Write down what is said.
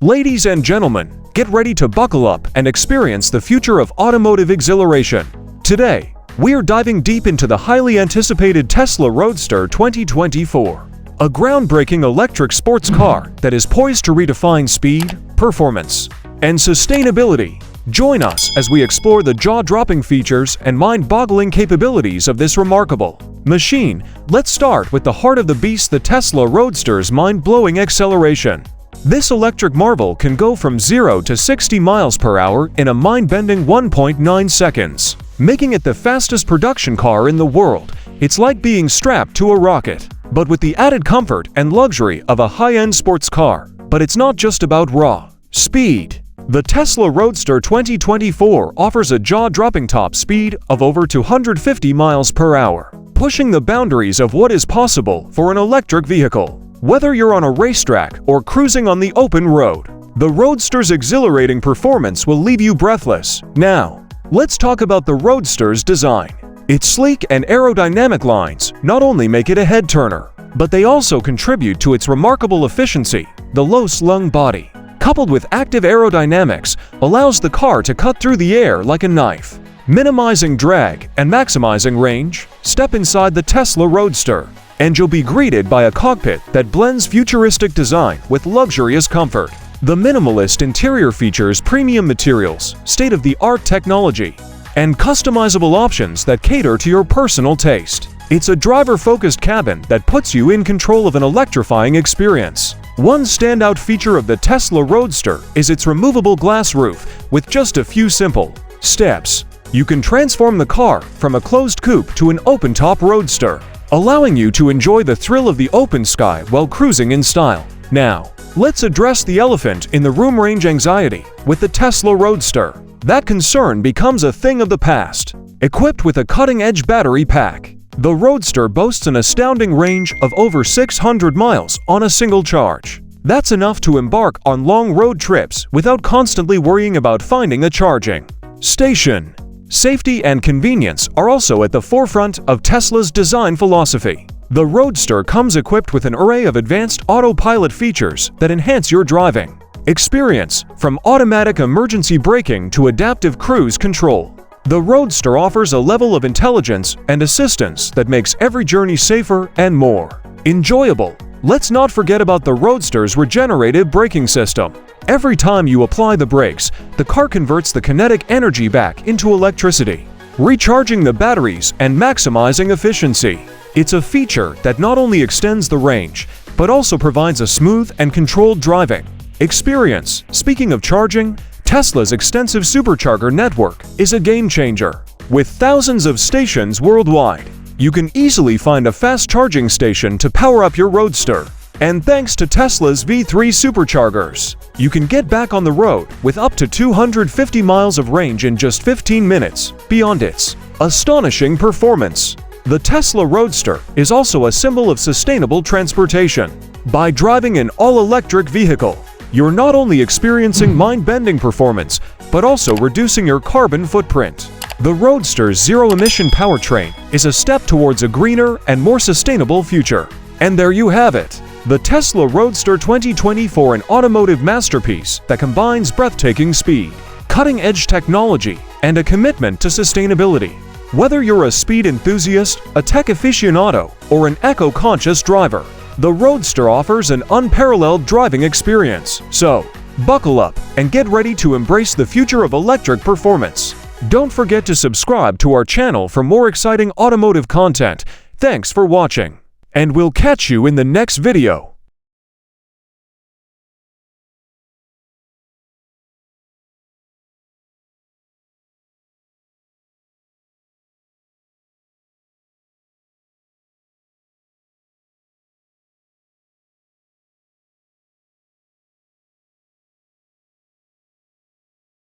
Ladies and gentlemen, get ready to buckle up and experience the future of automotive exhilaration. Today, we're diving deep into the highly anticipated Tesla Roadster 2024, a groundbreaking electric sports car that is poised to redefine speed, performance, and sustainability. Join us as we explore the jaw-dropping features and mind-boggling capabilities of this remarkable machine. Let's start with the heart of the beast, the Tesla Roadster's mind-blowing acceleration. This electric marvel can go from 0 to 60 miles per hour in a mind-bending 1.9 seconds, making it the fastest production car in the world. It's like being strapped to a rocket, but with the added comfort and luxury of a high-end sports car. But it's not just about raw speed. The Tesla Roadster 2024 offers a jaw-dropping top speed of over 250 miles per hour, pushing the boundaries of what is possible for an electric vehicle. Whether you're on a racetrack or cruising on the open road, the Roadster's exhilarating performance will leave you breathless. Now, let's talk about the Roadster's design. Its sleek and aerodynamic lines not only make it a head-turner, but they also contribute to its remarkable efficiency. The low-slung body, coupled with active aerodynamics, allows the car to cut through the air like a knife, minimizing drag and maximizing range. Step inside the Tesla Roadster, and you'll be greeted by a cockpit that blends futuristic design with luxurious comfort. The minimalist interior features premium materials, state-of-the-art technology, and customizable options that cater to your personal taste. It's a driver-focused cabin that puts you in control of an electrifying experience. One standout feature of the Tesla Roadster is its removable glass roof. With just a few simple steps, you can transform the car from a closed coupe to an open-top roadster, allowing you to enjoy the thrill of the open sky while cruising in style. Now, let's address the elephant in the room: range anxiety. With the Tesla Roadster, that concern becomes a thing of the past. Equipped with a cutting-edge battery pack, the Roadster boasts an astounding range of over 600 miles on a single charge. That's enough to embark on long road trips without constantly worrying about finding a charging station. Safety and convenience are also at the forefront of Tesla's design philosophy. The Roadster comes equipped with an array of advanced autopilot features that enhance your driving experience, from automatic emergency braking to adaptive cruise control. The Roadster offers a level of intelligence and assistance that makes every journey safer and more enjoyable. Let's not forget about the Roadster's regenerative braking system. Every time you apply the brakes, the car converts the kinetic energy back into electricity, recharging the batteries and maximizing efficiency. It's a feature that not only extends the range, but also provides a smooth and controlled driving experience. Speaking of charging, Tesla's extensive supercharger network is a game-changer. With thousands of stations worldwide, you can easily find a fast charging station to power up your Roadster. And thanks to Tesla's V3 superchargers, you can get back on the road with up to 250 miles of range in just 15 minutes. Beyond its astonishing performance, the Tesla Roadster is also a symbol of sustainable transportation. By driving an all-electric vehicle, you're not only experiencing mind-bending performance, but also reducing your carbon footprint. The Roadster's zero-emission powertrain is a step towards a greener and more sustainable future. And there you have it, the Tesla Roadster 2024, an automotive masterpiece that combines breathtaking speed, cutting-edge technology, and a commitment to sustainability. Whether you're a speed enthusiast, a tech aficionado, or an eco-conscious driver, the Roadster offers an unparalleled driving experience. So, buckle up and get ready to embrace the future of electric performance. Don't forget to subscribe to our channel for more exciting automotive content. Thanks for watching, and we'll catch you in the next video.